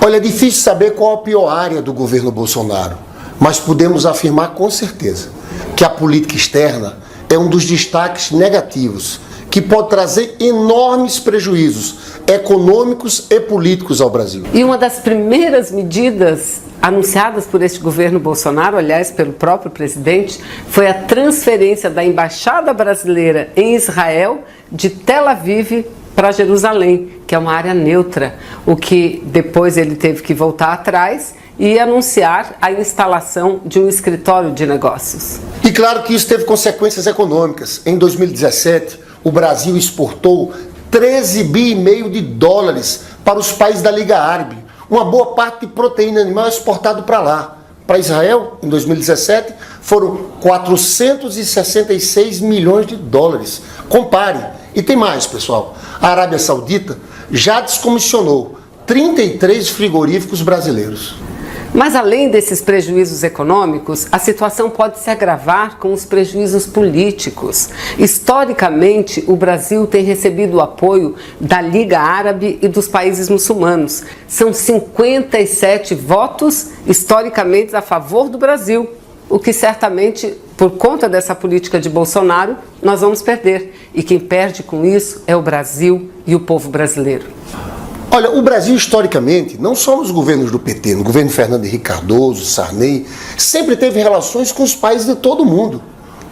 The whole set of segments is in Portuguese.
Olha, é difícil saber qual a pior área do governo Bolsonaro, mas podemos afirmar com certeza que a política externa é um dos destaques negativos que pode trazer enormes prejuízos econômicos e políticos ao Brasil. E uma das primeiras medidas anunciadas por este governo Bolsonaro, aliás, pelo próprio presidente, foi a transferência da Embaixada Brasileira em Israel de Tel Aviv para Jerusalém, que é uma área neutra, o que depois ele teve que voltar atrás e anunciar a instalação de um escritório de negócios. E claro que isso teve consequências econômicas. Em 2017, o Brasil exportou 13,5 bilhões de dólares para os países da Liga Árabe. Uma boa parte de proteína animal é exportado para lá. Para Israel, em 2017, foram 466 milhões de dólares. Compare. E tem mais, pessoal. A Arábia Saudita já descomissionou 33 frigoríficos brasileiros. Mas além desses prejuízos econômicos, a situação pode se agravar com os prejuízos políticos. Historicamente, o Brasil tem recebido o apoio da Liga Árabe e dos países muçulmanos. São 57 votos historicamente a favor do Brasil, o que certamente, por conta dessa política de Bolsonaro, nós vamos perder. E quem perde com isso é o Brasil e o povo brasileiro. Olha, o Brasil, historicamente, não só nos governos do PT, no governo Fernando Henrique Cardoso, Sarney, sempre teve relações com os países de todo o mundo.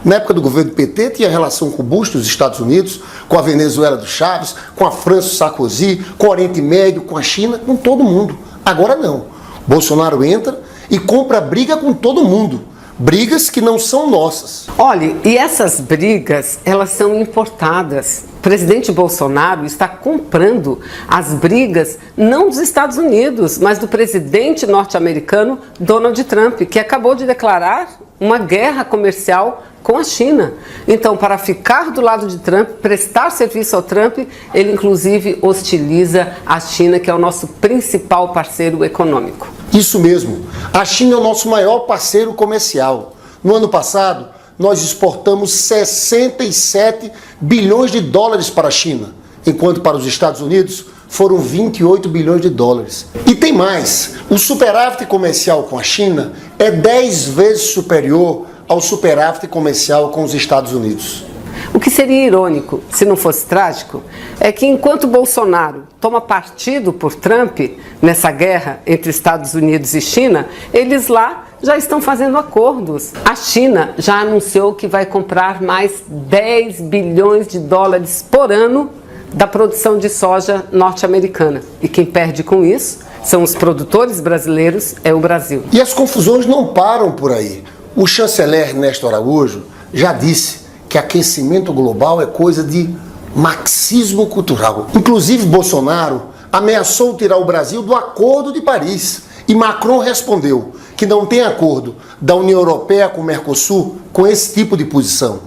Na época do governo do PT, tinha relação com o Bush dos Estados Unidos, com a Venezuela do Chaves, com a França do Sarkozy, com o Oriente Médio, com a China, com todo mundo. Agora não. Bolsonaro entra e compra briga com todo mundo. Brigas que não são nossas. Olha, e essas brigas, elas são importadas. O presidente Bolsonaro está comprando as brigas não dos Estados Unidos, mas do presidente norte-americano Donald Trump, que acabou de declarar uma guerra comercial com a China. Então, para ficar do lado de Trump, prestar serviço ao Trump, ele inclusive hostiliza a China, que é o nosso principal parceiro econômico. Isso mesmo. A China é o nosso maior parceiro comercial. No ano passado, nós exportamos 67 bilhões de dólares para a China, enquanto para os Estados Unidos foram 28 bilhões de dólares. E tem mais, o superávit comercial com a China é 10 vezes superior ao superávit comercial com os Estados Unidos. O que seria irônico, se não fosse trágico, é que enquanto Bolsonaro toma partido por Trump nessa guerra entre Estados Unidos e China, eles lá já estão fazendo acordos. A China já anunciou que vai comprar mais 10 bilhões de dólares por ano da produção de soja norte-americana. E quem perde com isso são os produtores brasileiros, é o Brasil. E as confusões não param por aí. O chanceler Ernesto Araújo já disse que aquecimento global é coisa de marxismo cultural. Inclusive, Bolsonaro ameaçou tirar o Brasil do Acordo de Paris. E Macron respondeu que não tem acordo da União Europeia com o Mercosul com esse tipo de posição.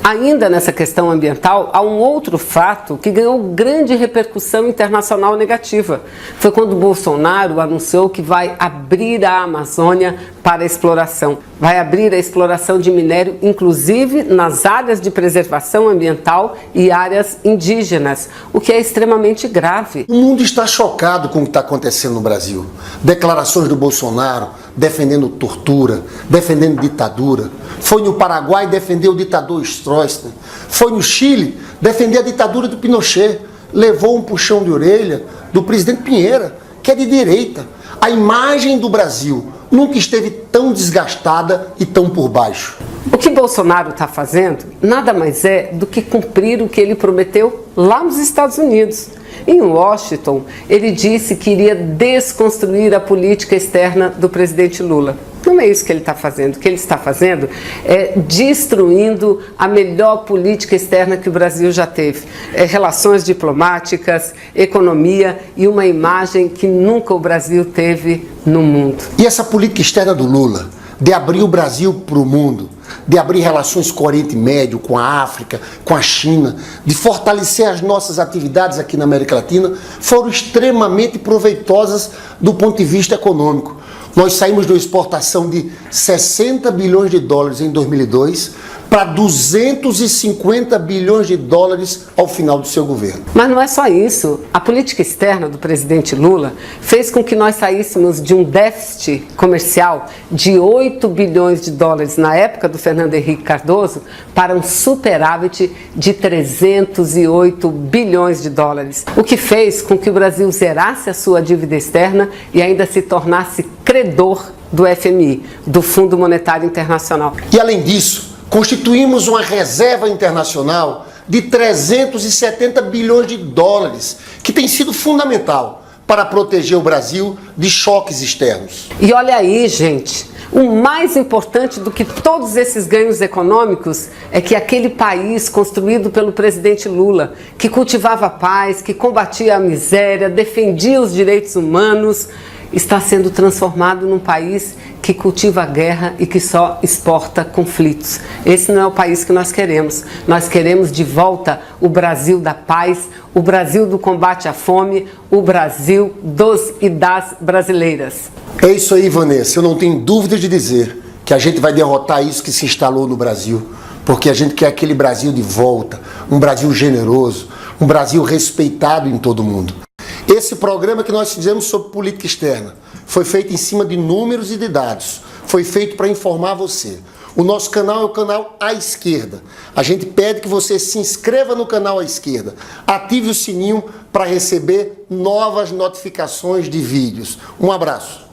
Ainda nessa questão ambiental, há um outro fato que ganhou grande repercussão internacional negativa. Foi quando Bolsonaro anunciou que vai abrir a Amazônia para a exploração. Vai abrir a exploração de minério, inclusive nas áreas de preservação ambiental e áreas indígenas, o que é extremamente grave. O mundo está chocado com o que está acontecendo no Brasil. Declarações do Bolsonaro defendendo tortura, defendendo ditadura. Foi no Paraguai defender o ditador Stroessner. Foi no Chile defender a ditadura do Pinochet. Levou um puxão de orelha do presidente Pinheira, que é de direita. A imagem do Brasil nunca esteve tão desgastada e tão por baixo. O que Bolsonaro está fazendo nada mais é do que cumprir o que ele prometeu lá nos Estados Unidos. Em Washington, ele disse que iria desconstruir a política externa do presidente Lula. Não é isso que ele está fazendo. O que ele está fazendo é destruindo a melhor política externa que o Brasil já teve. Relações diplomáticas, economia e uma imagem que nunca o Brasil teve no mundo. E essa política externa do Lula, de abrir o Brasil para o mundo, de abrir relações com o Oriente Médio, com a África, com a China, de fortalecer as nossas atividades aqui na América Latina, foram extremamente proveitosas do ponto de vista econômico. Nós saímos de uma exportação de 60 bilhões de dólares em 2002 para 250 bilhões de dólares ao final do seu governo. Mas não é só isso. A política externa do presidente Lula fez com que nós saíssemos de um déficit comercial de 8 bilhões de dólares na época do Fernando Henrique Cardoso para um superávit de 308 bilhões de dólares, o que fez com que o Brasil zerasse a sua dívida externa e ainda se tornasse credor do FMI, do Fundo Monetário Internacional. E além disso, constituímos uma reserva internacional de 370 bilhões de dólares, que tem sido fundamental para proteger o Brasil de choques externos. E olha aí, gente, o mais importante do que todos esses ganhos econômicos é que aquele país construído pelo presidente Lula, que cultivava a paz, que combatia a miséria, defendia os direitos humanos, está sendo transformado num país que cultiva a guerra e que só exporta conflitos. Esse não é o país que nós queremos. Nós queremos de volta o Brasil da paz, o Brasil do combate à fome, o Brasil dos e das brasileiras. É isso aí, Vanessa. Eu não tenho dúvida de dizer que a gente vai derrotar isso que se instalou no Brasil, porque a gente quer aquele Brasil de volta, um Brasil generoso, um Brasil respeitado em todo mundo. Esse programa que nós fizemos sobre política externa foi feito em cima de números e de dados. Foi feito para informar você. O nosso canal é o canal À Esquerda. A gente pede que você se inscreva no canal À Esquerda. Ative o sininho para receber novas notificações de vídeos. Um abraço.